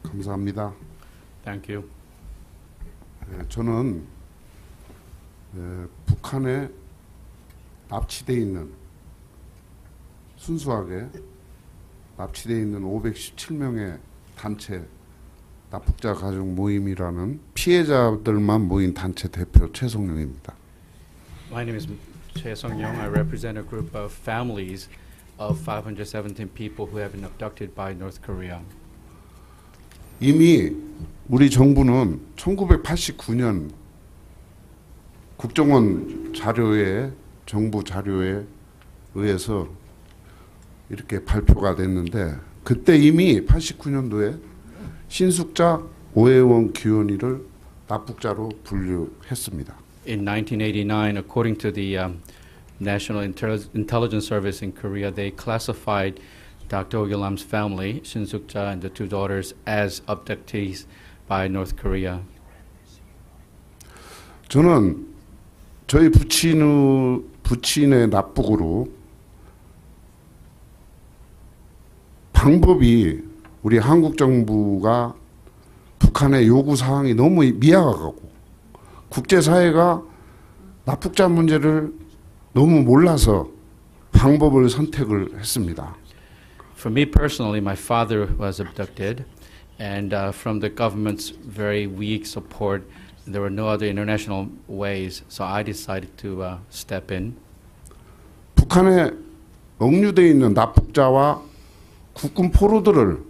감사합니다. Thank you. 저는 북한에 납치돼 있는 순수하게 납치돼 있는 517명의 단체 납북자 가족 모임이라는 피해자들만 모인 단체 대표 최성룡입니다. My name is Choi Sung-young. I represent a group of families of 517 people who have been abducted by North Korea. 이미 우리 정부는 1989년 국정원 자료에 정부 자료에 의해서 이렇게 발표가 됐는데 그때 이미 89년도에 신숙자 오해원 기원이를 납북자로 분류했습니다. In 1989, according to the National Intelligence Service in Korea, they classified Dr. Kil-nam's family, Shin Suk-ja and the two daughters, as abductees by North Korea. 저는 저희 부친의 납북으로 방법이 우리 한국 정부가 북한의 요구 사항이 너무 미약하고 국제사회가 납북자 문제를 너무 몰라서 방법을 선택을 했습니다. For me personally, my father was abducted, and from the government's very weak support, there were no other international ways, so I decided to step in. 북한에 억류되어 있는 납북자와 국군 포로들을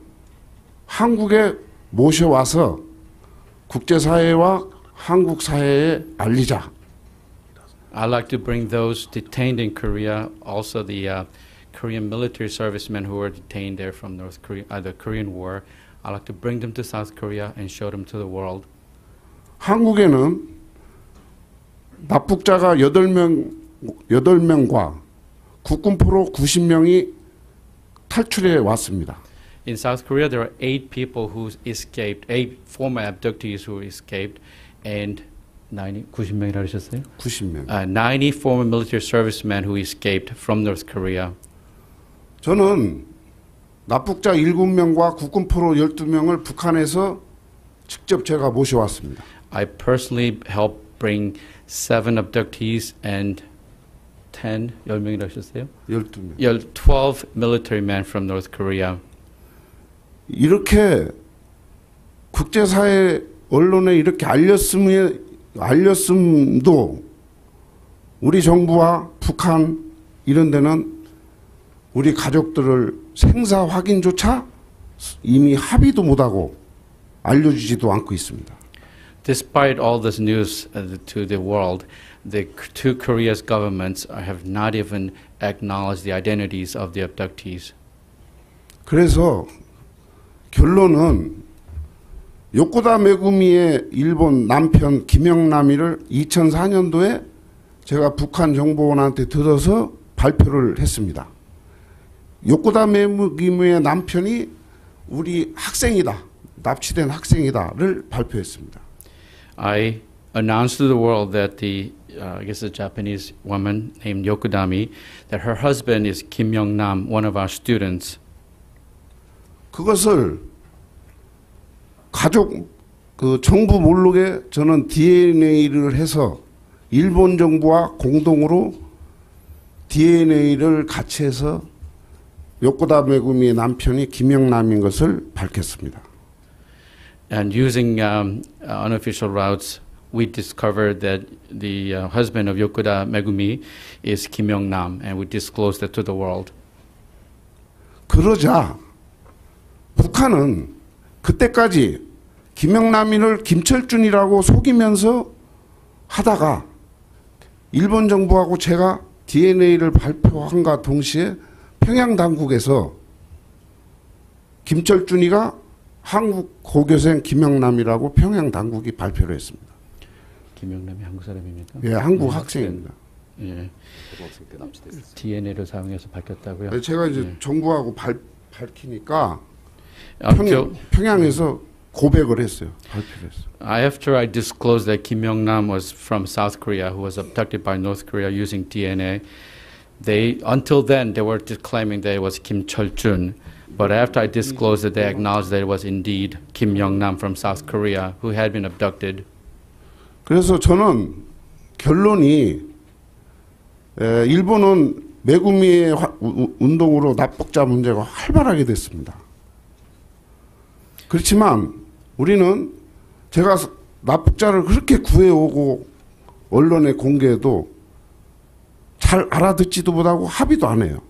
한국에 모셔와서 국제사회와 한국 사회에 알리자. I'd like to bring those detained in Korea, also the Korean military servicemen who were detained there from North Korea, the Korean War. I'd like to bring them to South Korea and show them to the world. 한국에는 납북자가 8명과 국군 포로 90명이 탈출해 왔습니다. In South Korea, there are 8 people who escaped, 8 former abductees who escaped, and 90명이라고 하셨어요? 90명. 90 former military servicemen who escaped from North Korea. 저는 납북자 7명과 국군 포로 12명을 북한에서 직접 제가 모셔왔습니다. I personally helped bring 7 abductees and 10명이라고 하셨어요? 12명. 12 military men from North Korea. 이렇게 국제사회 언론에 이렇게 알렸음도 우리 정부와 북한 이런 데는 우리 가족들을 생사 확인조차 이미 합의도 못하고 알려주지도 않고 있습니다. Despite all this news to the world, the two Korea's governments have not even acknowledged the identities of the abductees. 그래서 결론은 요코다 메구미의 일본 남편 김영남이를 2004년도에 제가 북한 정보원한테 들어서 발표를 했습니다. 요코다 메구미의 남편이 우리 학생이다, 납치된 학생이다를 발표했습니다. I announced to the world that I guess a Japanese woman named Yokodami, that her husband is Kim Young-nam, one of our students. 그것을 가족 정부 몰록에 저는 DNA를 해서 일본 정부와 공동으로 DNA를 같이 해서 요코다 메구미의 남편이 김영남인 것을 밝혔습니다. And using unofficial routes, we discovered that the husband of Yokoda Megumi is Kim Young-nam, and we disclosed that to the world. 그러자 북한은 그때까지 김영남이를 김철준이라고 속이면서 하다가 일본 정부하고 제가 DNA를 발표한과 동시에 평양 당국에서 김철준이가 한국 고교생 김영남이라고 평양 당국이 발표를 했습니다. 김영남이 한국 사람입니까? 예, 한국 학생입니다. 예. DNA를 사용해서 밝혔다고요? 제가 이제 정부하고 밝히니까 After, 평양에서 고백을 했어요. 발표를 했어요. after I disclosed that Kim Young-nam was from South Korea, who was abducted by North Korea using DNA, Until then, they were just claiming that it was Kim Chol-jun. But after I disclosed it, they acknowledged that it was indeed Kim Young-nam from South Korea who had been abducted. 그래서 저는 결론이 일본은 매구미의 운동으로 납북자 문제가 활발하게 됐습니다. 그렇지만 우리는 제가 납북자를 그렇게 구해오고 언론에 공개해도 잘 알아듣지도 못하고 합의도 안 해요.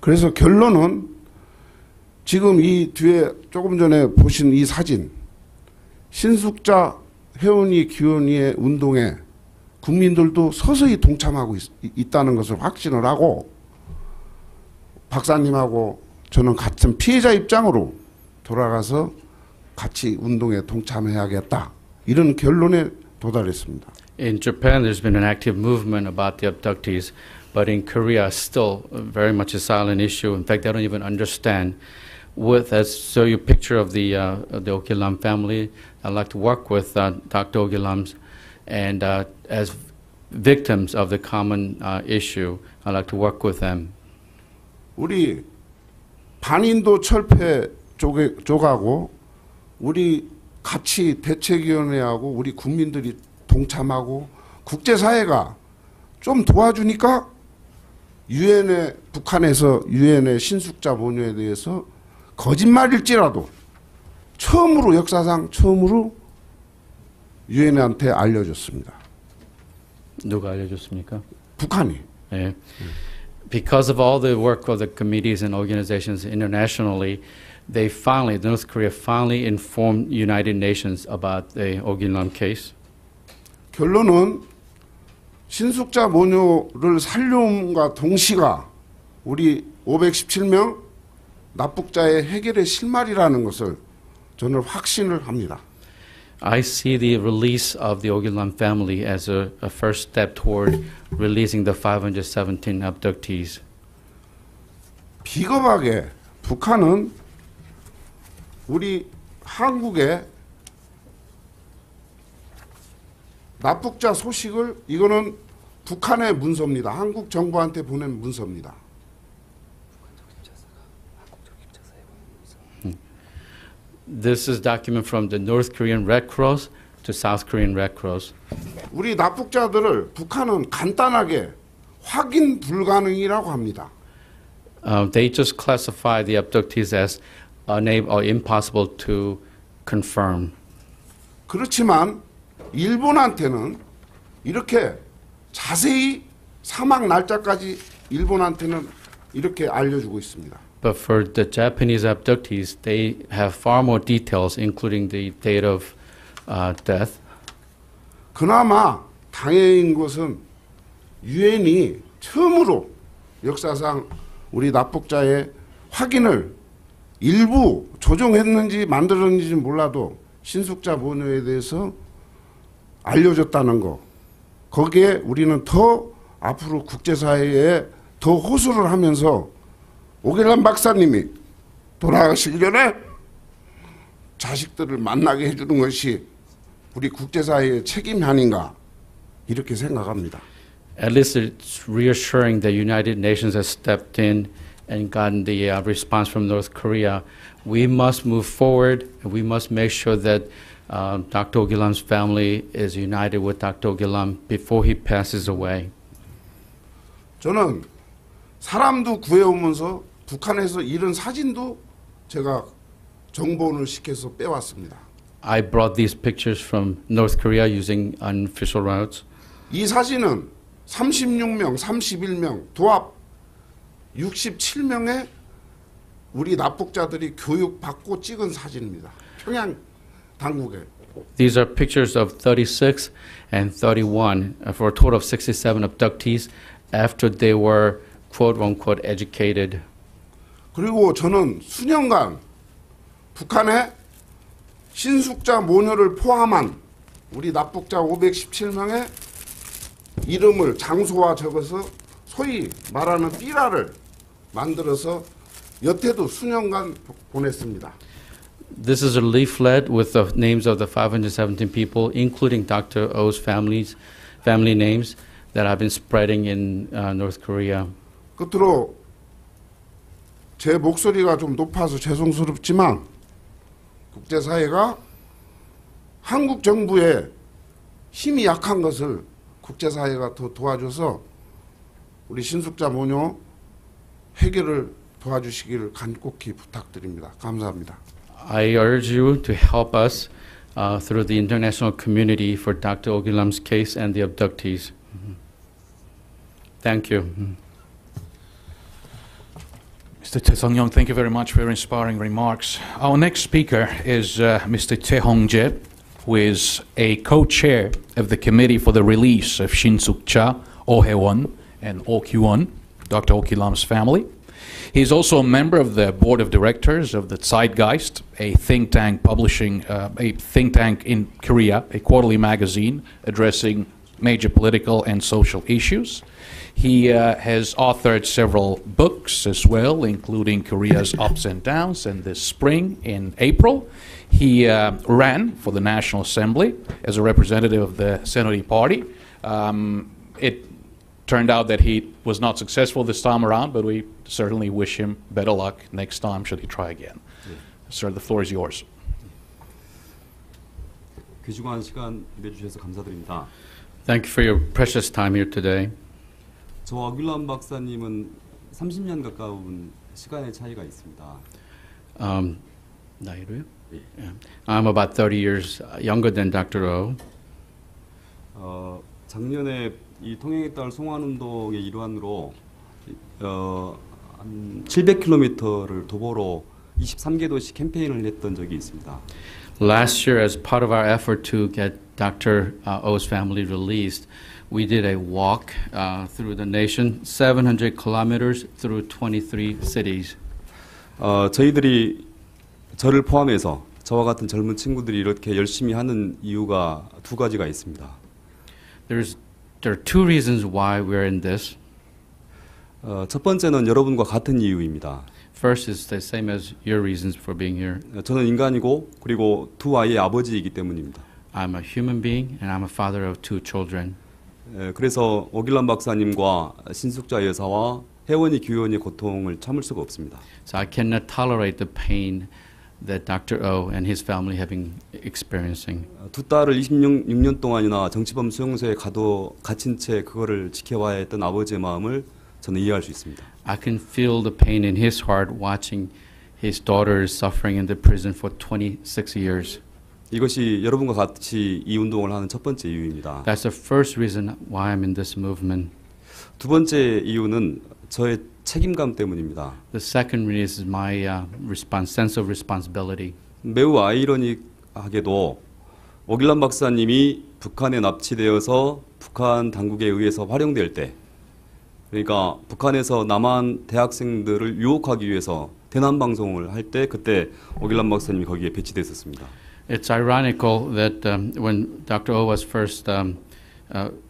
그래서 결론은 지금 이 뒤에 조금 전에 보신 이 사진, 신숙자 혜원이 기원이의 운동에 국민들도 서서히 동참하고 있다는 것을 확신을 하고 박사님하고 저는 같은 피해자 입장으로 돌아가서 같이 운동에 동참해야겠다. 이런 결론에 도달했습니다. In Japan, there's been an active movement about the abductees, but in Korea, still very much a silent issue. In fact, they don't even understand. So you picture of the Kil-nam family. I'd like to work with Dr. Kil-nam's, and as victims of the common issue, I'd like to work with them. 우리 반인도 철폐 쪽하고 우리 같이 대책위원회하고 우리 국민들이 동참하고 국제사회가 좀 도와주니까 북한에서 유엔의 신숙자 모녀에 대해서 거짓말일지라도 역사상 처음으로 유엔한테 알려줬습니다. 누가 알려줬습니까? 북한이. 네. Because of all the work of the committees and organizations internationally, North Korea finally informed United Nations about the Kil-nam case. 결론은 신숙자 모녀를 살려움과 동시가 우리 517명 납북자의 해결의 실마리라는 것을 저는 확신을 합니다. I see the release of the Kil-nam family as a first step toward releasing the 517 abductees. 비겁하게 북한은 우리 한국에 납북자 소식을 이거는 북한의 문서입니다. 한국 정부한테 보낸 문서입니다. This is document from the North Korean Red Cross to South Korean Red Cross. 우리 납북자들을 북한은 간단하게 확인 불가능이라고 합니다. They just classify the abductees as unable or impossible to confirm. 그렇지만 일본한테는 이렇게 자세히 사망 날짜까지 일본한테는 이렇게 알려주고 있습니다. But for the Japanese abductees, they have far more details, including the date of death. 그나마 다행인 것은 유엔이 처음으로 역사상 우리 납북자의 확인을 일부 조정했는지 만들었는지 몰라도 신숙자 모녀에 대해서 알려줬다는 거. 거기에 우리는 더 앞으로 국제사회에 더 호소를 하면서 오길남 박사님이 돌아가시기 전에 자식들을 만나게 해주는 것이 우리 국제사회의 책임 아닌가 이렇게 생각합니다. At least it's reassuring that United Nations has stepped in and gotten the response from North Korea. We must move forward, and we must make sure that Dr. Kil-nam's family is united with Dr. Kil-nam before he passes away. 저는 사람도 구해오면서 북한에서 이런 사진도 제가 정보원을 시켜서 빼왔습니다. I brought these pictures from North Korea using unofficial routes. 이 사진은 36명, 31명, 도합 67명의 우리 납북자들이 교육받고 찍은 사진입니다. 평양 당국에. These are pictures of 36 and 31 for a total of 67 abductees after they were quote-unquote educated. 그리고 저는 수년간 북한의 신숙자 모녀를 포함한 우리 납북자 517명의 이름을 장소와 적어서 소위 말하는 삐라를 만들어서 여태도 수년간 보냈습니다. This is a leaflet with the names of the 517 people, including Dr. O's family names that I've been spreading in North Korea. 끝으로 제 목소리가 좀 높아서 죄송스럽지만 국제사회가 한국 정부의 힘이 약한 것을 국제사회가 더 도와줘서 우리 신숙자 모녀 해결을 도와주시기를 간곡히 부탁드립니다. 감사합니다. I urge you to help us through the international community for Dr. Ogilam's case and the abductees. Thank you. Mr. Tae Sung-young, thank you very much for your inspiring remarks. Our next speaker is Mr. Tae Hong-je, who is a co-chair of the Committee for the Release of Shin Suk-cha, Oh Hae-won, and Oh Kyu-won, Dr. Oh Kil-nam's family. He is also a member of the board of directors of the Zeitgeist, a think tank in Korea, a quarterly magazine addressing major political and social issues. He has authored several books as well, including Korea's Ups and Downs, and this spring, in April, he ran for the National Assembly as a representative of the Saenuri Party. It turned out that he was not successful this time around, but we certainly wish him better luck next time should he try again. Sir, the floor is yours. 귀중한 시간 내주셔서 감사드립니다. Thank you for your precious time here today. 저 어길람 박사님은 30년 가까운 시간의 차이가 있습니다. 나이로요? Yeah. I'm about 30 years younger than Dr. Oh. 작년에 이 통행에 따른 송환운동의 일환으로 한 700km를 도보로 23개 도시 캠페인을 했던 적이 있습니다. Last year, as part of our effort to get Dr. O's family released, we did a walk through the nation, 700 kilometers through 23 cities. 저희들이 저를 포함해서 저와 같은 젊은 친구들이 이렇게 열심히 하는 이유가 두 가지가 있습니다. There are two reasons why we're in this. 첫 번째는 여러분과 같은 이유입니다. First is the same as your reasons for being here. 저는 인간이고 그리고 두 아이의 아버지이기 때문입니다. I'm a human being and I'm a father of two children. 그래서 오길람 박사님과 신숙자 여사와 혜원이 규현이 고통을 참을 수가 없습니다. So I cannot tolerate the pain that Dr. O and his family have been experiencing. 두 딸을 26년 동안이나 정치범 수용소에 갇힌 채 그거를 지켜봐야 했던 아버지의 마음을 저는 이해할 수 있습니다. I can feel the pain in his heart watching his daughters suffering in the prison for 26 years. 이것이 여러분과 같이 이 운동을 하는 첫 번째 이유입니다. That's the first reason why I'm in this movement. 두 번째 이유는 저의 책임감 때문입니다. The second reason is my sense of responsibility. 매우 아이러니하게도 오길람 박사님이 북한에 납치되어서 북한 당국에 의해서 활용될 때, 그러니까 북한에서 남한 대학생들을 유혹하기 위해서 대남 방송을 할 때 그때 오길람 박사님이 거기에 배치됐었습니다. It's ironical that when Dr. O was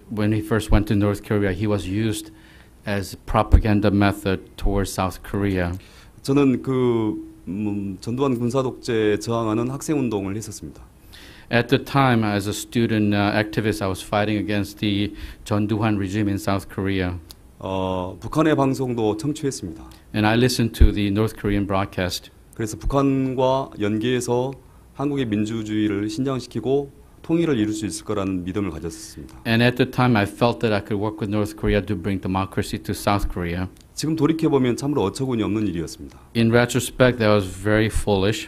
when he first went to North Korea, he was used as propaganda method towards South Korea. 저는 전두환 군사 독재에 저항하는 학생 운동을 했었습니다. At the time, as a student activist, I was fighting against the 전두환 regime in South Korea. 북한의 방송도 청취했습니다. And I listened to the North Korean broadcast. 그래서 북한과 연계해서 한국의 민주주의를 신장시키고 통일을 이룰 수 있을 거라는 믿음을 가졌습니다. And at the time, I felt that I could work with North Korea to bring democracy to South Korea. 지금 돌이켜 보면 참으로 어처구니 없는 일이었습니다. In retrospect, that was very foolish.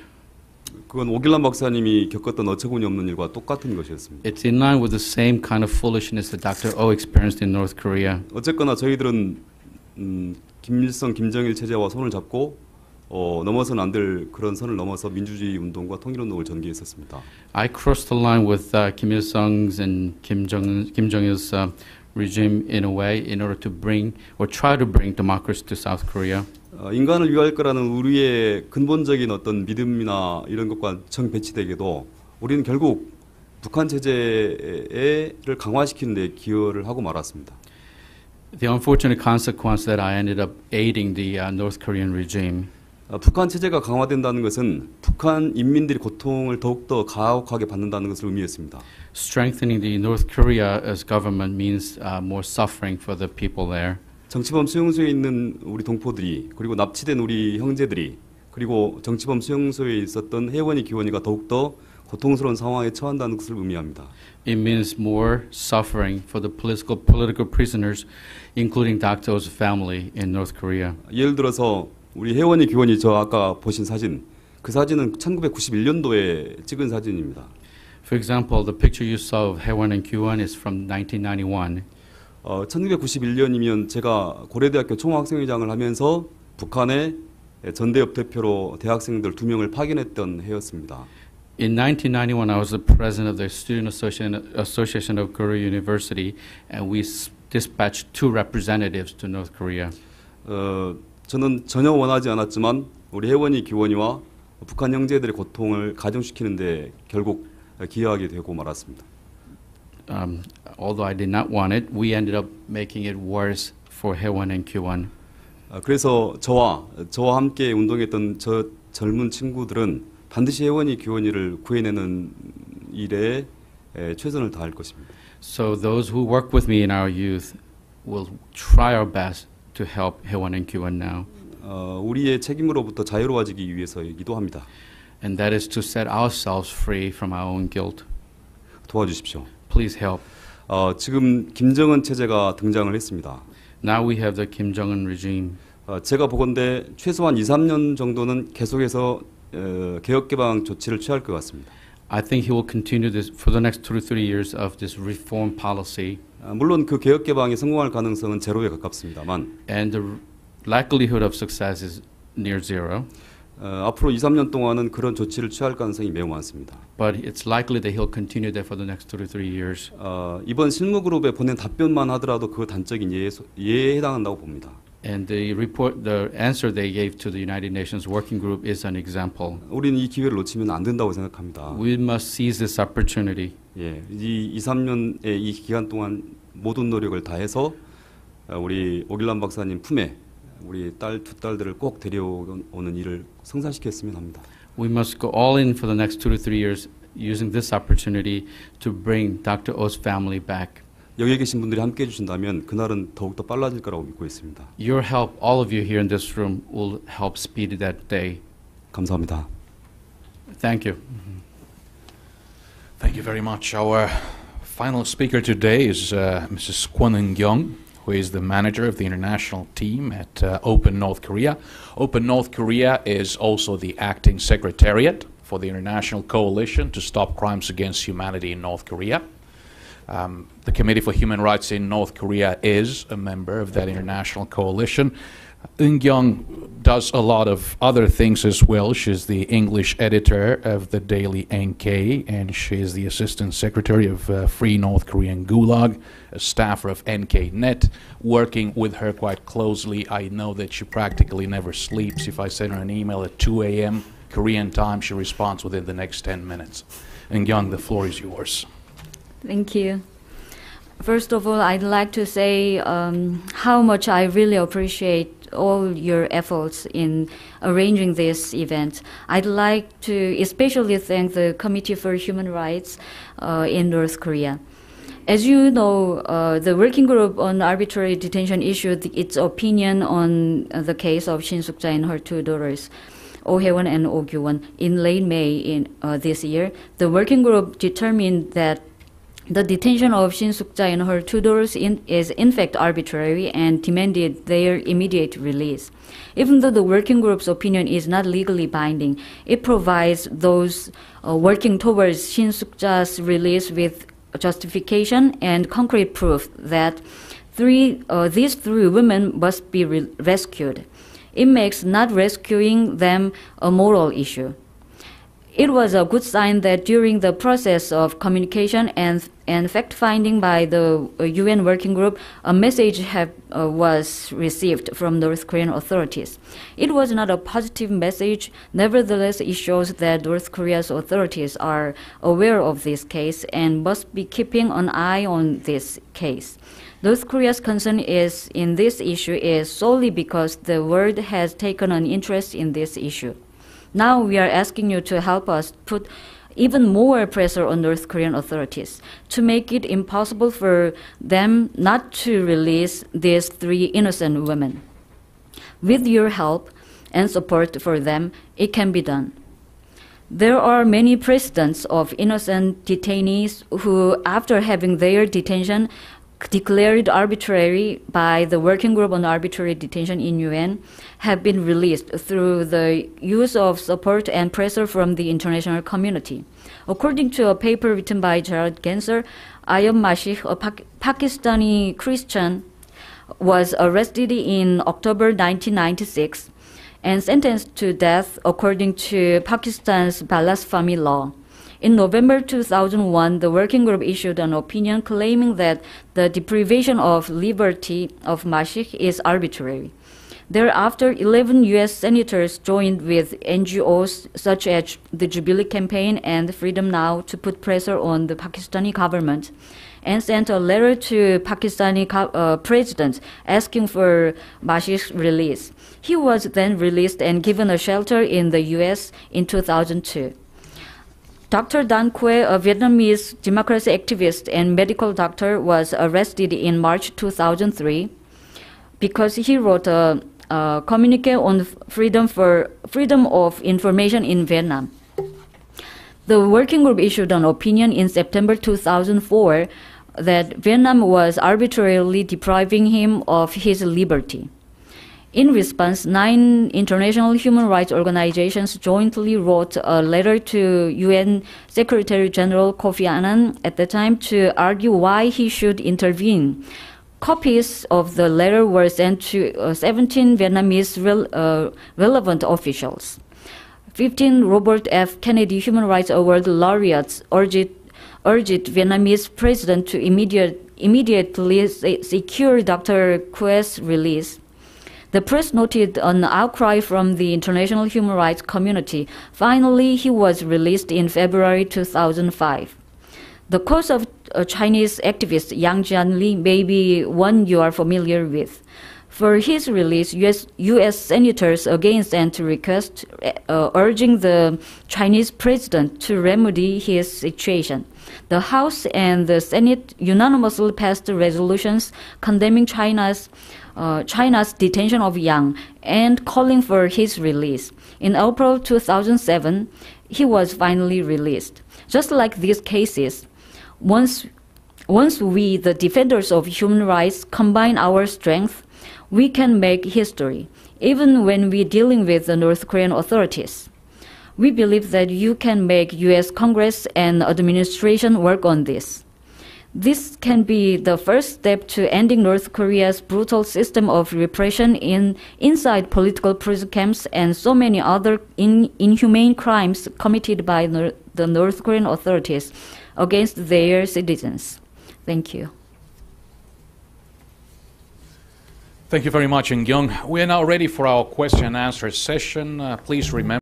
그건 오길람 박사님이 겪었던 어처구니 없는 일과 똑같은 것이었습니다. It's in line with the same kind of foolishness that Dr. O experienced in North Korea. 어쨌거나 저희들은 김일성, 김정일 체제와 손을 잡고 넘어서는 안 될 그런 선을 넘어서 민주주의 운동과 통일운동을 전개했었습니다. I crossed the line with Kim Il-sung's and Kim Jong-il's regime in a way in order to bring or try to bring democracy to South Korea. 인간을 위할 거라는 우리의 근본적인 어떤 믿음이나 이런 것과 정배치되게도 우리는 결국 북한 체제를 강화시키는 데 기여를 하고 말았습니다. The unfortunate consequence that I ended up aiding the North Korean regime. 북한 체제가 강화된다는 것은 북한 인민들이 고통을 더욱더 가혹하게 받는다는 것을 의미했습니다. Strengthening the North Korea as government means more suffering for the people there. 정치범 수용소에 있는 우리 동포들이 그리고 납치된 우리 형제들이 그리고 정치범 수용소에 있었던 혜원이 기원이가 더욱더 고통스러운 상황에 처한다는 것을 의미합니다. It means more suffering for the political prisoners, including Dr. Oh's family in North Korea. 예를 들어서 우리 혜원이 기원이 저 아까 보신 사진, 그 사진은 1991년도에 찍은 사진입니다. For example, the picture you saw of Haewon and Kyuwon is from 1991. 1991년이면 제가 고려대학교 총학생회장을 하면서 북한의 전대협 대표로 대학생들 2명을 파견했던 해였습니다. In 1991, I was the president of the Student Association of Korea University, and we dispatched 2 representatives to North Korea. 저는 전혀 원하지 않았지만 우리 혜원이 기원이와 북한 형제들의 고통을 가중시키는데 결국 기여하게 되고 말았습니다. Although I did not want it, we ended up making it worse for Haewon and Kyuwon. 그래서 저와 함께 운동했던 저 젊은 친구들은 반드시 혜원이 기원이를 구해내는 일에 최선을 다할 것입니다. So those who work with me in our youth will try our best to help Haewon and Kyuwon now. 우리의 책임으로부터 자유로워지기 위해서이기도 합니다. And that is to set ourselves free from our own guilt. 도와주십시오. Please help. 지금 김정은 체제가 등장을 했습니다. Now we have the Kim Jong-un regime. 제가 보건대 최소한 2-3년 정도는 계속해서 개혁 개방 조치를 취할 것 같습니다. I think he will continue this for the next 2 to 3 years of this reform policy. 물론 그 개혁 개방이 성공할 가능성은 제로에 가깝습니다만 And the likelihood of success is near zero. 앞으로 2-3년 동안은 그런 조치를 취할 가능성이 매우 많습니다. But it's likely that he'll continue that for the next 2 to 3 years. 이번 실무그룹에 보낸 답변만 하더라도 그 단적인 예에 해당한다고 봅니다. And the answer they gave to the United Nations Working Group is an example. 우리는 이 기회를 놓치면 안 된다고 생각합니다. We must seize this opportunity. 예, 이 2-3년의 이 기간 동안 모든 노력을 다해서 우리 오길남 박사님 품에 우리 두 딸들을 꼭 데려오는 일을 성사시켰으면 합니다. We must go all in for the next 2 to 3 years using this opportunity to bring Dr. Oh's family back. 여기 계신 분들이 함께 해주신다면 그날은 더욱더 빨라질 거라고 믿고 있습니다. Your help, all of you here in this room, will help speed that day. 감사합니다. Thank you. Thank you very much. Our final speaker today is Mrs. Kwon Eun-kyung, who is the manager of the international team at Open North Korea. Open North Korea is also the acting secretariat for the International Coalition to Stop Crimes Against Humanity in North Korea. The Committee for Human Rights in North Korea is a member of that international coalition. Eun-kyung does a lot of other things as well. She's the English editor of the daily NK, and she is the assistant secretary of Free North Korean Gulag, a staffer of NK.net, working with her quite closely. I know that she practically never sleeps. If I send her an email at 2 a.m. Korean time, she responds within the next 10 minutes. Eun-kyung, the floor is yours. Thank you. First of all, I'd like to say how much I really appreciate all your efforts in arranging this event. I'd like to especially thank the Committee for Human Rights in North Korea. As you know, the Working Group on Arbitrary Detention issued its opinion on the case of Shin Suk-ja and her 2 daughters, Oh Hae-won and Oh Kyu-won, in late May in this year. The Working Group determined that the detention of Shin Suk-ja and her 2 daughters is in fact arbitrary and demanded their immediate release. Even though the working group's opinion is not legally binding, it provides those working towards Shin Suk-ja's release with justification and concrete proof that these 3 women must be rescued. It makes not rescuing them a moral issue. It was a good sign that during the process of communication and fact-finding by the UN Working Group, a message was received from North Korean authorities. It was not a positive message. Nevertheless, it shows that North Korea's authorities are aware of this case and must be keeping an eye on this case. North Korea's concern in this issue is solely because the world has taken an interest in this issue. Now we are asking you to help us put even more pressure on North Korean authorities to make it impossible for them not to release these 3 innocent women. With your help and support for them, it can be done. There are many precedents of innocent detainees who, after having their detention declared arbitrary by the Working Group on Arbitrary Detention in UN, have been released through the use of support and pressure from the international community. According to a paper written by Gerald Genser, Ayub Mashik, a Pakistani Christian, was arrested in October 1996 and sentenced to death according to Pakistan's blasphemy law. In November 2001, the working group issued an opinion claiming that the deprivation of liberty of Mashik is arbitrary. Thereafter, 11 U.S. senators joined with NGOs such as the Jubilee Campaign and Freedom Now to put pressure on the Pakistani government and sent a letter to Pakistani president asking for Mashik's release. He was then released and given a shelter in the U.S. in 2002. Dr. Dan Quay, a Vietnamese democracy activist and medical doctor, was arrested in March 2003 because he wrote a communique on freedom of information in Vietnam. The working group issued an opinion in September 2004 that Vietnam was arbitrarily depriving him of his liberty. In response, 9 international human rights organizations jointly wrote a letter to UN Secretary General Kofi Annan at the time to argue why he should intervene. Copies of the letter were sent to 17 Vietnamese relevant officials. 15 Robert F. Kennedy Human Rights Award laureates urged Vietnamese president to immediately secure Dr. Quay's release. The press noted an outcry from the international human rights community. Finally, he was released in February 2005. The cause of Chinese activist Yang Jianli may be one you are familiar with. For his release, U.S. senators again sent a request urging the Chinese president to remedy his situation. The House and the Senate unanimously passed resolutions condemning China's detention of Yang and calling for his release. In April 2007, he was finally released. Just like these cases, once we, the defenders of human rights, combine our strength, we can make history, even when we're dealing with the North Korean authorities. We believe that you can make U.S. Congress and administration work on this. This can be the first step to ending North Korea's brutal system of repression inside political prison camps and so many other inhumane crimes committed by the North Korean authorities against their citizens. Thank you. Thank you very much, In-kyung. We are now ready for our question and answer session. Please remember